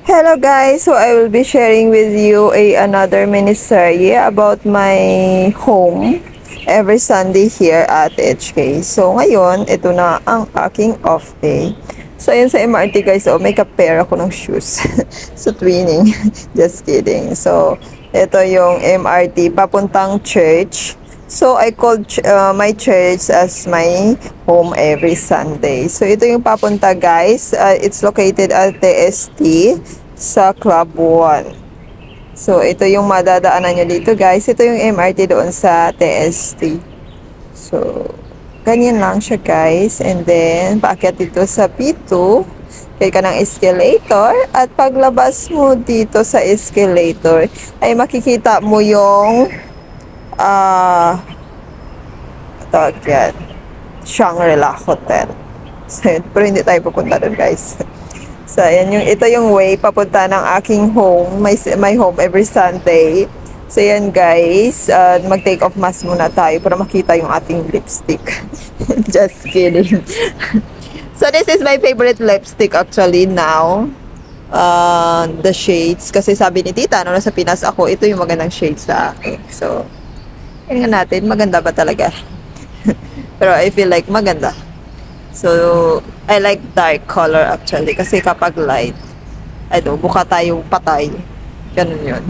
Hello guys, so I will be sharing with you another mini series about my home every Sunday here at HK. So ngayon, ito na ang aking off day. So ayun sa MRT guys, may ka-pair ako ng shoes. So twinning, just kidding. So ito yung MRT papuntang church. So I called my church as my home every Sunday. So ito yung papunta guys. It's located at TST sa Club 1. So ito yung madadaanan nyo dito guys. Ito yung MRT doon sa TST. So ganyan lang siya guys. And then paakyat dito sa P2. Kaya ka ng escalator. At paglabas mo dito sa escalator ay makikita mo yung tawag yan, Shangri-La Hotel. So, pero hindi tayo pupunta doon guys. So, ayan ito yung way papunta ng aking home, my home every Sunday. So, ayan guys, mag-take off mask muna tayo para makita yung ating lipstick. Just kidding. So, this is my favorite lipstick actually now. The shades, kasi sabi ni tita, nasa Pinas ako, ito yung magandang shades sa akin. So, tingnan natin, maganda ba talaga? Pero I feel like maganda. So, I like dark color actually. Kasi kapag light, mukha tayong patay. Ganun yun.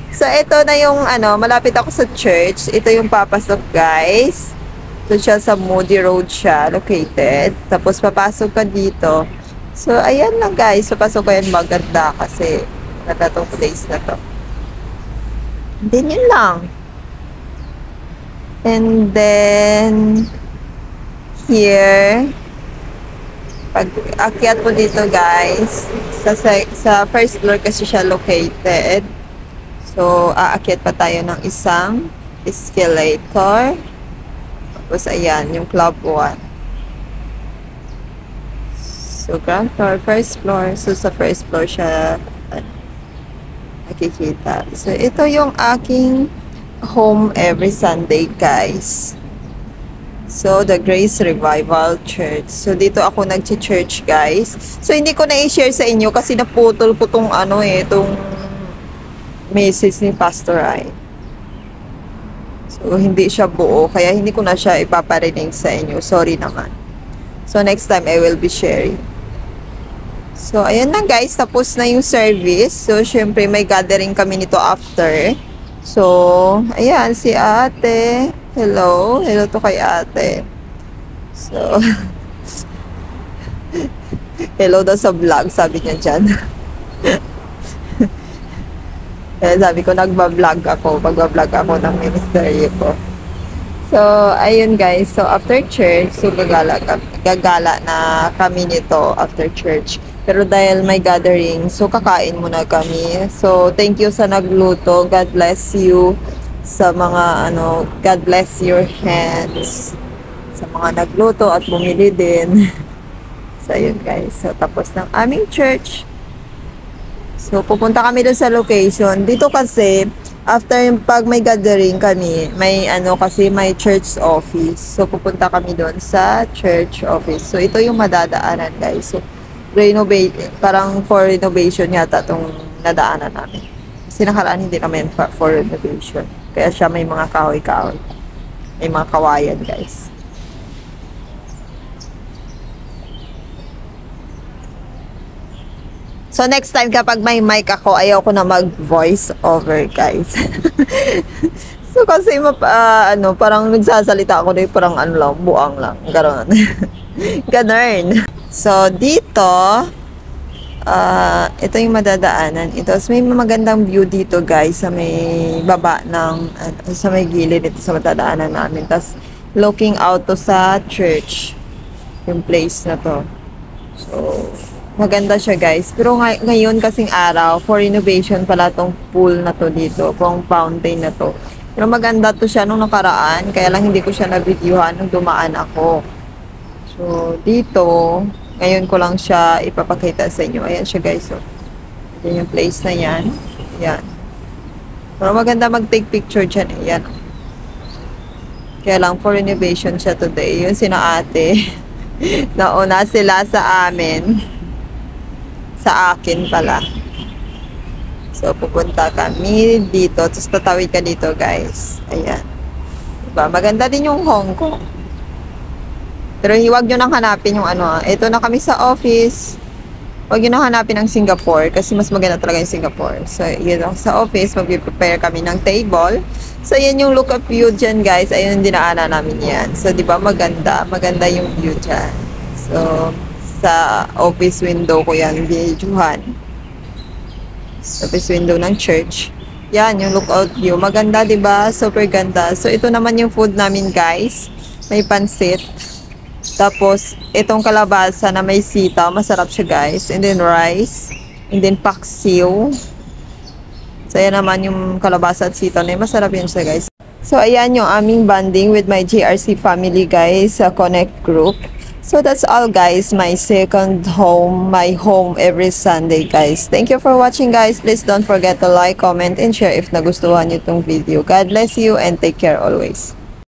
So, ito na yung, malapit ako sa church. Ito yung papasok, guys. So, siya sa Moody Road siya, located. Tapos, papasok ka dito. So, ayan lang, guys. Papasok ko yan maganda kasi maganda tong place na to. Then, yun lang. And then, here, pag akyat po dito guys, sa first floor kasi siya located. So, aakyat pa tayo ng isang escalator. Tapos, ayan, yung Club 1. So, ground floor, first floor. So, sa first floor siya nakikita. So, ito yung aking home every Sunday guys. So the Grace Revival Church. So dito ako nagchi-church guys. So hindi ko na i-share sa inyo kasi naputol ko tong itong message ni Pastor Ay. So hindi siya buo kaya hindi ko na siya ipaparinig sa inyo. Sorry naman. So next time I will be sharing. So ayan na guys, tapos na yung service. So syempre may gathering kami nito after. So, ayan, si ate. Hello. Hello to kay ate. So, hello daw sa vlog, sabi niya dyan. Sabi ko, nagbablog ako. Magbablog ako ng ministeryo ko. So, ayun guys. So, after church, so gagala na kami nito after church. Pero dahil may gathering, so kakain muna kami. So, thank you sa nagluto. God bless you sa mga God bless your hands sa mga nagluto at bumili din. So, ayun guys. So, tapos ng aming church. So, pupunta kami doon sa location. Dito kasi, after pag may gathering kami, may kasi may church office. So, pupunta kami doon sa church office. So, ito yung madadaanan guys. So, parang for renovation yata itong nadaanan namin. Kasi nakaraan hindi naman for renovation. Kaya siya may mga kahoy-kahoy. May mga kawayan guys. So next time kapag may mic ako, ayaw ko na mag-voice over guys. So kasi parang nagsasalita ako na parang lang, buang lang. Ganon. Ganon. So, dito, ito yung madadaanan. May magandang view dito, guys, sa may baba ng, sa may gilid ito sa madadaanan namin. Tapos, looking out to sa church, yung place na to. So, maganda siya, guys. Pero ngayon kasing araw, for renovation pala tong pool na to dito, pong fountain na to. Pero maganda to siya nung nakaraan, kaya lang hindi ko siya na-videohan nung dumaan ako. So, dito, ngayon ko lang siya ipapakita sa inyo. Ayan siya guys. So, yan yung place na yan. Ayan. Pero maganda mag-take picture dyan. Ayan. Kaya lang for renovation siya today. Yun sina ate. Nauna sila sa amin. Sa akin pala. So, pupunta kami dito. Tapos, tatawid ka dito, guys. Ayan. Diba? Maganda din yung Hong Kong. Pero, huwag nyo nang hanapin yung ano. Ito na kami sa office. Huwag nyo nang hanapin ang Singapore. Kasi, mas maganda talaga yung Singapore. So, yun lang. Sa office, mag-prepare kami ng table. So, yan yung look up view dyan, guys. Ayun yung dinaanan namin yan. So, diba? Maganda. Maganda yung view dyan. So, sa office window ko yan, videohan. Office window ng church. Yan, yung lookout view. Maganda, diba? Super ganda. So, ito naman yung food namin, guys. May pansit. Tapos, itong kalabasa na may sitaw. Masarap siya, guys. And then, rice. And then, paksiw. So, ayan naman yung kalabasa at sitaw na masarap yun siya, guys. So, ayan yung aming bonding with my JRC family, guys, sa Connect group. So that's all, guys. My second home, my home every Sunday, guys. Thank you for watching, guys. Please don't forget to like, comment, and share if nagustuhan nyo itong video. God bless you and take care always.